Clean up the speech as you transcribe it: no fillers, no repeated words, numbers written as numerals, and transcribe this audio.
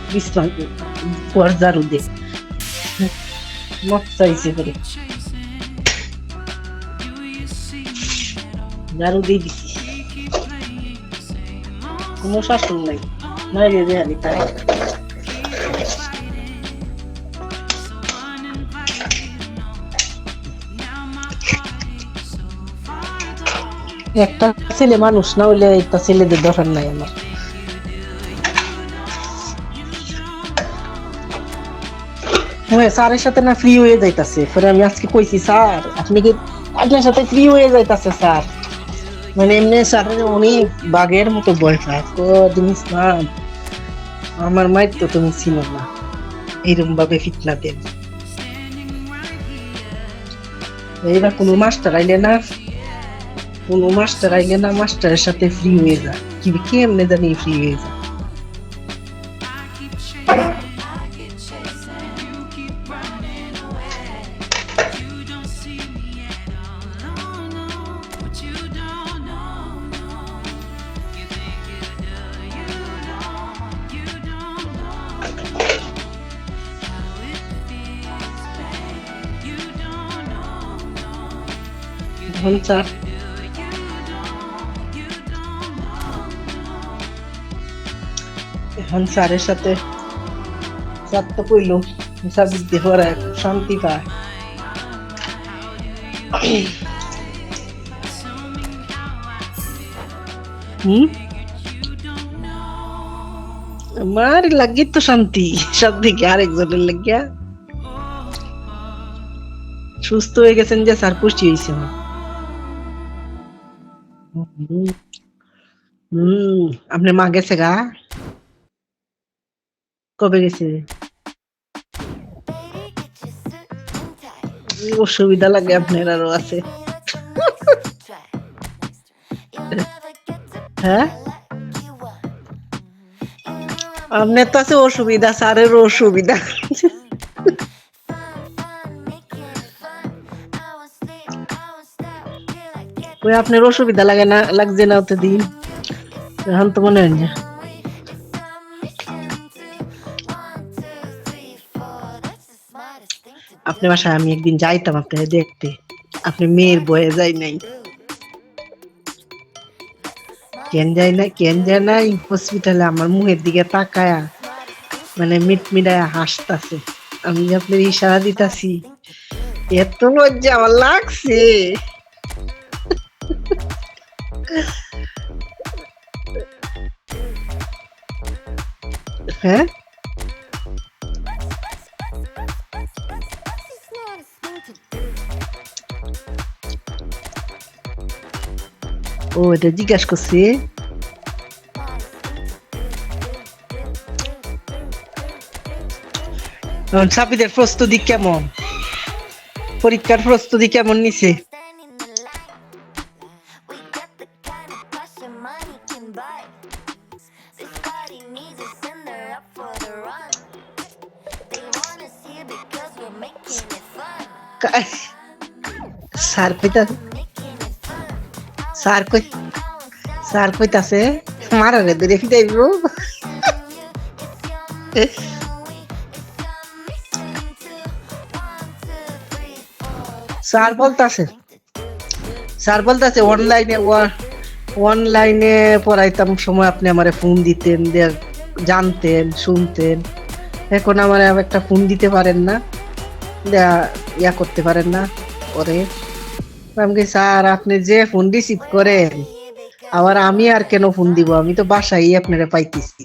বিছনা পর ঝাড়ু দে মত চাইছে করে ঝাড়ু দিয়ে দিছি কোনো শাসন নাই নাই রে হালি তাই একটা ছেলে মানুষ না হইলে একটা ছেলেদের দরকার নাই আমার হ্যাঁ স্যারের সাথে না ফ্রি হয়ে যাইতাছে পরে আমি আজকে কইছি স্যার আপনি কি আপনার সাথে ফ্রি হয়ে যাইতাছে স্যার মানে এমনি স্যারের অনেক বাঘের মতো বয় স্যার তো জিনিস না আমার মায়ের তো তুমি ছিল না এইরকম ভাবে ফিটনা দেন এইবার কোনো মাস্টার আইলে না মাস্টারের সাথে ফ্রি হয়ে যায় কি কেমনে জানি ফ্রি হয়ে যায় এখন স্যারের সাথে স্যার তো কইলো হিসাব দিতে পারে শান্তি পায় আমার লাগে তো শান্তি সব দিকে আরেকজনের লাগিয়া সুস্থ হয়ে গেছেন যে স্যার পুষ্টি হয়েছে আপনার মা গেছে গা কবে গেছে অসুবিধা লাগে আপনার আরো আছে হ্যাঁ আপনার তো আছে অসুবিধা স্যারেরও অসুবিধা ওই আপনার অসুবিধা লাগে না লাগছে না ওতে দিন এখন তো মনে হয় না আপনার বাসায় আমি একদিন যাইতাম আপনাকে দেখতে আপনি মেয়ের বয়ে যাই নাই কেন যায় নাই হসপিটালে আমার মুখের দিকে তাকায়া মানে মিটমিটায় হাসতাছে আমি আপনার ইশারা দিতাছি এত লজ্জা আমার লাগছে হ্যাঁ ও এটা জিজ্ঞাসা করছি সাবিদের প্রস্তুতি কেমন পরীক্ষার প্রস্তুতি কেমন নিছে স্যার কইতাছে মারারে ধরে ফিটাইব স্যার বলতাছে অনলাইনে পড়াইতাম সময় আপনি আমারে ফোন দিতেন জানতেন শুনতেন এখন আমার একটা ফোন দিতে পারেন না ইয়া করতে পারেন না পরে আমি স্যার আপনি যে ফোন রিসিভ করেন আবার আমি আর কেন ফোন দিব আমি তো বাসায় আপনারা পাইতেছি